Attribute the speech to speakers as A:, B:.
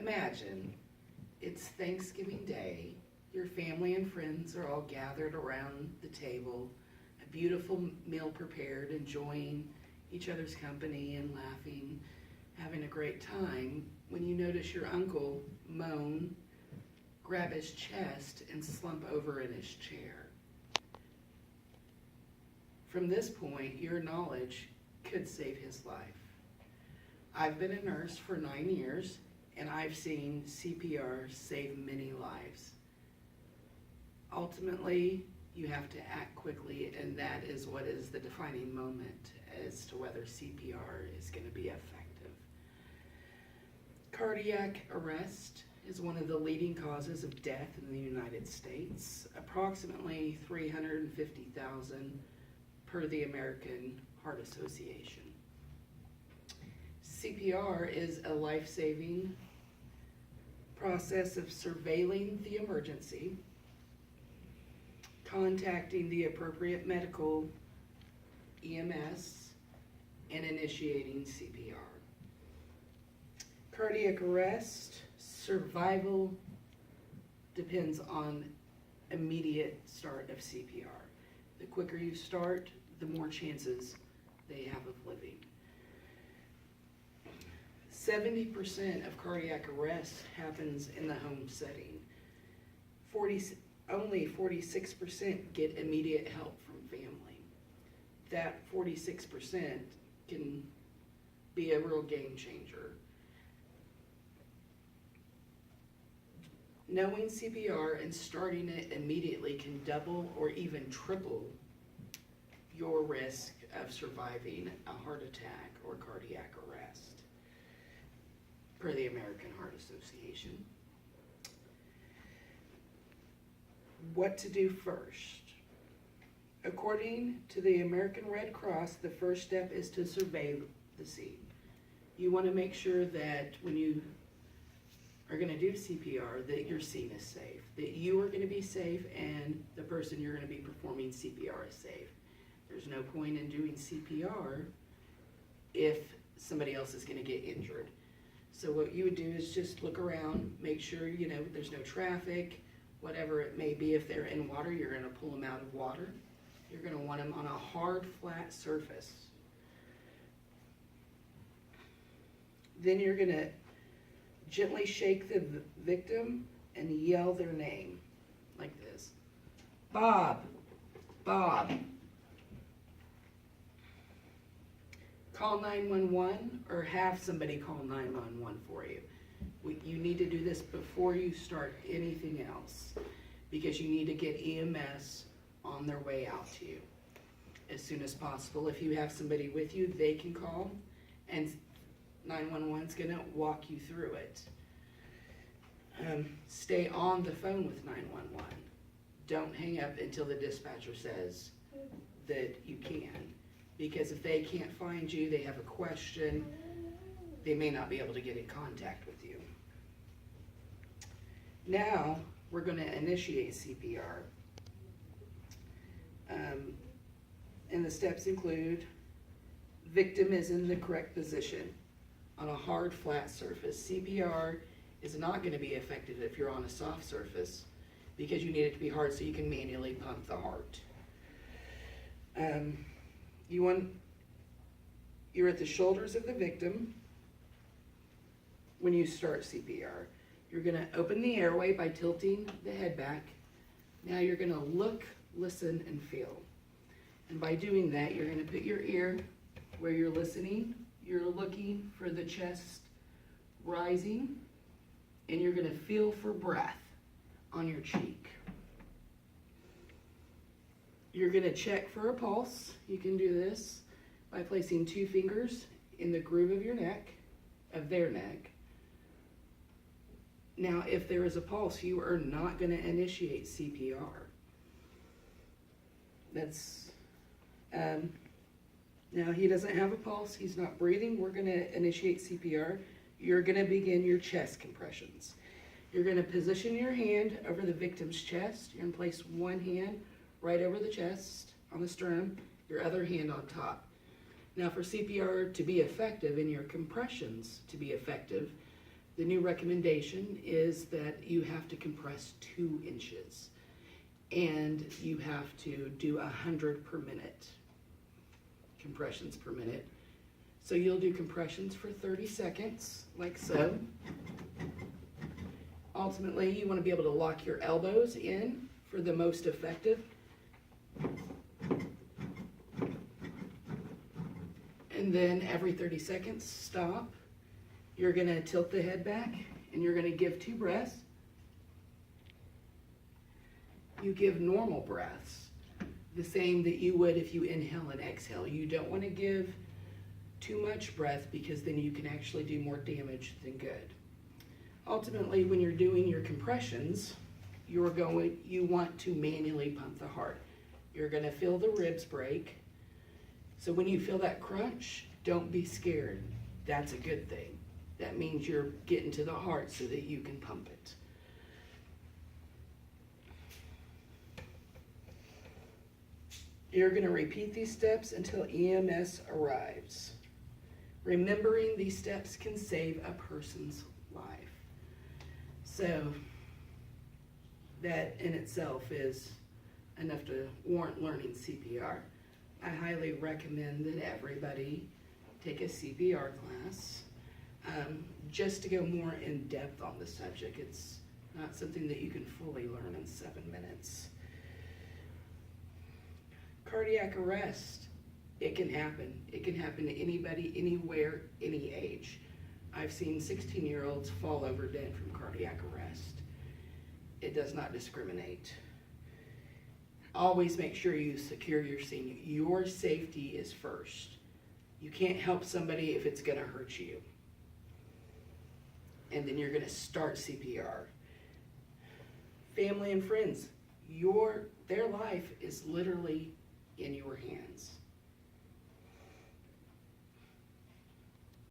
A: Imagine it's Thanksgiving Day, your family and friends are all gathered around the table, a beautiful meal prepared, enjoying each other's company and laughing, having a great time, when you notice your uncle moan, grab his chest, and slump over in his chair. From this point, your knowledge could save his life. I've been a nurse for 9 years, and I've seen CPR save many lives. Ultimately, you have to act quickly, and that is what is the defining moment as to whether CPR is going to be effective. Cardiac arrest is one of the leading causes of death in the United States, approximately 350,000 per the American Heart Association. CPR is a life-saving process of surveilling the emergency, contacting the appropriate medical EMS, and initiating CPR. Cardiac arrest, survival depends on immediate start of CPR. The quicker you start, the more chances they have of living. 70% of cardiac arrest happens in the home setting. Only 46% get immediate help from family. That 46% can be a real game changer. Knowing CPR and starting it immediately can double or even triple your risk of surviving a heart attack or cardiac arrest, per the American Heart Association. What to do first? According to the American Red Cross, the first step is to survey the scene. You want to make sure that when you are going to do CPR, that your scene is safe, that you are going to be safe and the person you're going to be performing CPR is safe. There's no point in doing CPR if somebody else is going to get injured. So what you would do is just look around, make sure there's no traffic, whatever it may be. If they're in water, you're going to pull them out of water. You're going to want them on a hard, flat surface. Then you're going to gently shake the victim and yell their name like this. Bob, Bob. Call 911 or have somebody call 911 for you. You need to do this before you start anything else, because you need to get EMS on their way out to you as soon as possible. If you have somebody with you, they can call, and 911 is going to walk you through it. Stay on the phone with 911. Don't hang up until the dispatcher says that you can, because if they can't find you, they have a question, they may not be able to get in contact with you. Now, we're going to initiate CPR. And the steps include: victim is in the correct position on a hard, flat surface. CPR is not going to be effective if you're on a soft surface, because you need it to be hard so you can manually pump the heart. You're at the shoulders of the victim when you start CPR. You're going to open the airway by tilting the head back. Now you're going to look, listen, and feel. And by doing that, you're going to put your ear where you're listening. You're looking for the chest rising, and you're going to feel for breath on your cheek. You're going to check for a pulse. You can do this by placing 2 fingers in the groove of your neck, of their neck. Now, if there is a pulse, you are not going to initiate CPR. Now he doesn't have a pulse, he's not breathing, we're going to initiate CPR. You're going to begin your chest compressions. You're going to position your hand over the victim's chest. You're going to place one hand right over the chest on the sternum, your other hand on top. Now for CPR to be effective and your compressions to be effective, The new recommendation is that you have to compress 2 inches, and you have to do 100 per minute, compressions per minute. So you'll do compressions for 30 seconds, like so. Ultimately, you want to be able to lock your elbows in for the most effective. And then every 30 seconds, stop. You're going to tilt the head back, and you're going to give 2 breaths. You give normal breaths, the same that you would if you inhale and exhale. You don't want to give too much breath, because then you can actually do more damage than good. Ultimately, when you're doing your compressions, you want to manually pump the heart. You're going to feel the ribs break. So when you feel that crunch, don't be scared. That's a good thing. That means you're getting to the heart so that you can pump it. You're going to repeat these steps until EMS arrives. Remembering these steps can save a person's life. So that in itself is enough to warrant learning CPR. I highly recommend that everybody take a CPR class, just to go more in depth on the subject. It's not something that you can fully learn in 7 minutes. Cardiac arrest, it can happen. It can happen to anybody, anywhere, any age. I've seen 16-year-olds fall over dead from cardiac arrest. It does not discriminate. Always make sure you secure your scene. Your safety is first. You can't help somebody if it's going to hurt you. And then you're going to start CPR. Family and friends, their life is literally in your hands.